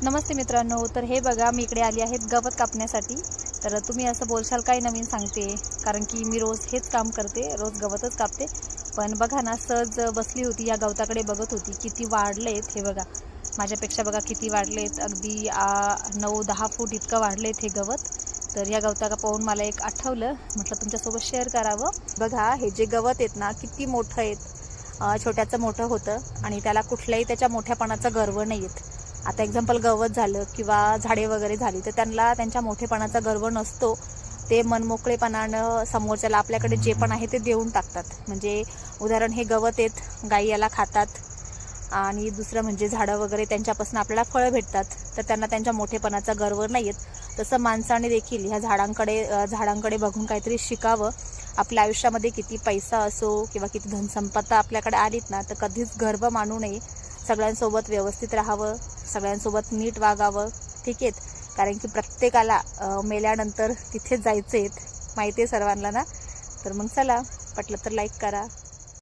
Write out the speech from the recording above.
नमस्ते मित्रांनो, तर हे बघा मी इकडे आली आहे गवत कापण्यासाठी। तर तुम्ही असं बोलशाल काय नवीन सांगते, कारण की मी रोज हेच काम करते, रोज गवतच कापते। पण बघा ना, सहज बसली होती या गवताकडे बघत होती, किती वाढलेत हे बघा। माझ्यापेक्षा बघा किती वाढलेत, अगदी 9-10 फूट इतकं वाढलेत हे गवत। तर या गवताला पाहून मला एक आठवलं, म्हटलं तुमच्यासोबत शेअर करावं। बघा हे जे गवत आहेत ना, किती मोठं आहेत, छोट्याचं मोठं होतं आणि त्याला कुठल्याही त्याच्या मोठ्यापणाचा गर्व नाही आहेत। आता एक्झाम्पल गवत झालं किंवा झाडे वगैरे झाली तर त्यांना त्यांच्या मोठेपणाचा गर्व नसतो। ते मनमोकळेपणानं समोरच्याला आपल्याकडे जे पण आहे ते देऊन टाकतात। म्हणजे उदाहरण हे गवत आहेत, गाई याला खातात आणि दुसरं म्हणजे झाडं वगैरे त्यांच्यापासून आपल्याला फळं भेटतात, तर त्यांना त्यांच्या मोठेपणाचा गर्व नाही आहेत। तसं माणसाने देखील ह्या झाडांकडे बघून काहीतरी शिकावं। आपल्या आयुष्यामध्ये किती पैसा असो किंवा किती धनसंपदा आपल्याकडे आलीत ना, तर कधीच गर्व मानू नये। सगळ्यांसोबत व्यवस्थित राहावं, सगळ्यांसोबत नीट वागावं, ठीक आहे। कारण की प्रत्येकाला मेल्यानंतर तिथे जायचं आहे, माहिती आहे सर्वांना ना। तर मग चला, पटलं तर लाईक करा।